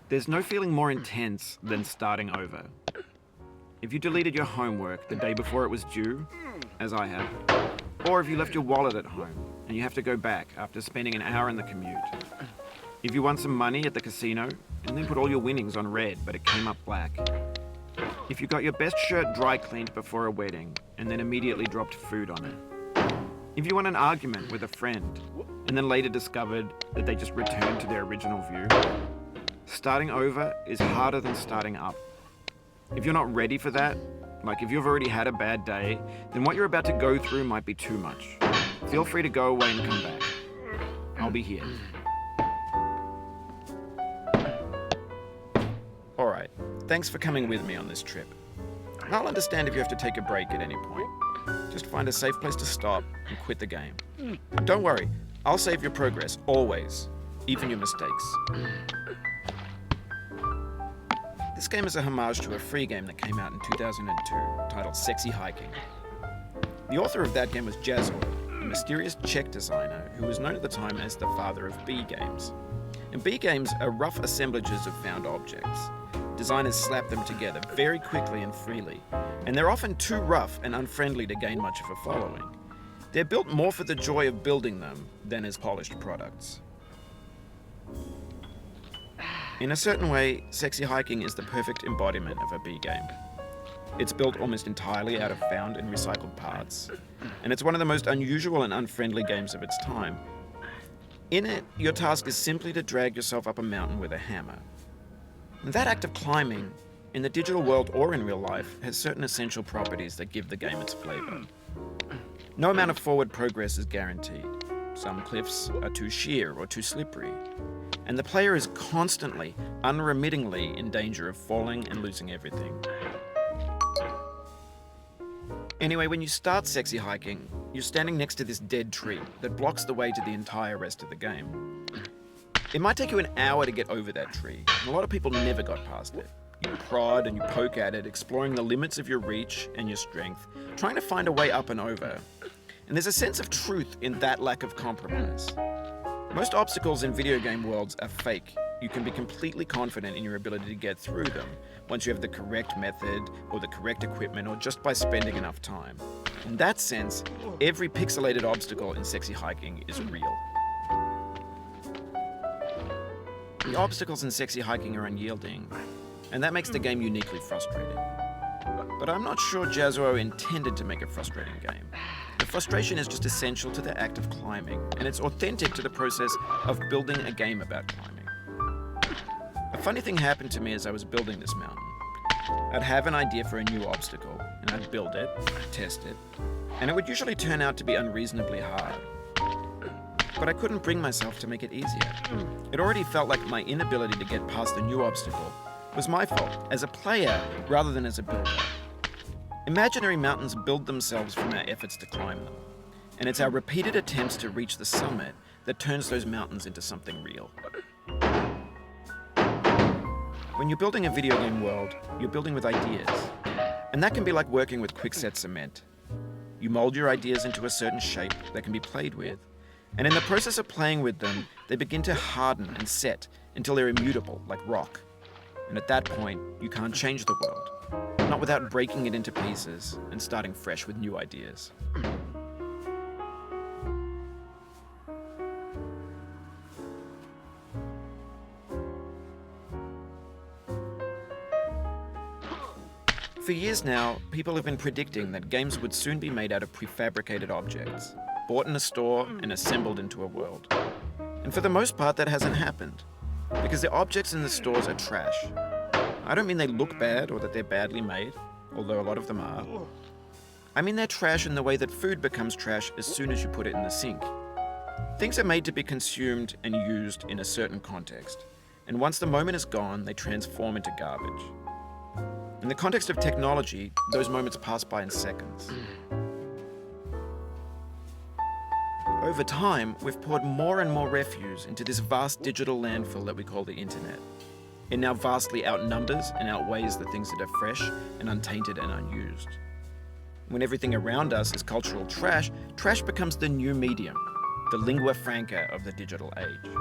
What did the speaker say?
There's no feeling more intense than starting over. If you deleted your homework the day before it was due, as I have, or if you left your wallet at home and you have to go back after spending an hour in the commute. If you won some money at the casino and then put all your winnings on red but it came up black. If you got your best shirt dry cleaned before a wedding and then immediately dropped food on it. If you won an argument with a friend and then later discovered that they just returned to their original view. Starting over is harder than starting up. If you're not ready for that, like if you've already had a bad day, then what you're about to go through might be too much. Feel free to go away and come back. I'll be here. Alright, thanks for coming with me on this trip. I'll understand if you have to take a break at any point. Just find a safe place to stop and quit the game. Don't worry, I'll save your progress, always, even your mistakes. This game is a homage to a free game that came out in 2002, titled Sexy Hiking. The author of that game was Jazor, a mysterious Czech designer who was known at the time as the father of B games. And B games are rough assemblages of found objects. Designers slap them together very quickly and freely, and they're often too rough and unfriendly to gain much of a following. They're built more for the joy of building them than as polished products. In a certain way, Sexy Hiking is the perfect embodiment of a B game. It's built almost entirely out of found and recycled parts, and it's one of the most unusual and unfriendly games of its time. In it, your task is simply to drag yourself up a mountain with a hammer. And that act of climbing, in the digital world or in real life, has certain essential properties that give the game its flavor. No amount of forward progress is guaranteed. Some cliffs are too sheer or too slippery. And the player is constantly, unremittingly in danger of falling and losing everything. Anyway, when you start Sexy Hiking, you're standing next to this dead tree that blocks the way to the entire rest of the game. It might take you an hour to get over that tree, and a lot of people never got past it. You prod and you poke at it, exploring the limits of your reach and your strength, trying to find a way up and over. And there's a sense of truth in that lack of compromise. Most obstacles in video game worlds are fake. You can be completely confident in your ability to get through them once you have the correct method or the correct equipment or just by spending enough time. In that sense, every pixelated obstacle in Sexy Hiking is real. The obstacles in Sexy Hiking are unyielding, and that makes the game uniquely frustrating. But I'm not sure Jazzo intended to make a frustrating game. The frustration is just essential to the act of climbing, and it's authentic to the process of building a game about climbing. A funny thing happened to me as I was building this mountain. I'd have an idea for a new obstacle, and I'd build it, test it, and it would usually turn out to be unreasonably hard. But I couldn't bring myself to make it easier. It already felt like my inability to get past the new obstacle was my fault as a player rather than as a builder. Imaginary mountains build themselves from our efforts to climb them, and it's our repeated attempts to reach the summit that turns those mountains into something real. When you're building a video game world, you're building with ideas, and that can be like working with quickset cement. You mold your ideas into a certain shape that can be played with, and in the process of playing with them, they begin to harden and set until they're immutable, like rock. And at that point, you can't change the world. Not without breaking it into pieces and starting fresh with new ideas. For years now, people have been predicting that games would soon be made out of prefabricated objects, bought in a store and assembled into a world. And for the most part, that hasn't happened, because the objects in the stores are trash. I don't mean they look bad or that they're badly made, although a lot of them are. I mean they're trash in the way that food becomes trash as soon as you put it in the sink. Things are made to be consumed and used in a certain context, and once the moment is gone, they transform into garbage. In the context of technology, those moments pass by in seconds. Over time, we've poured more and more refuse into this vast digital landfill that we call the internet. It now vastly outnumbers and outweighs the things that are fresh and untainted and unused. When everything around us is cultural trash, trash becomes the new medium, the lingua franca of the digital age.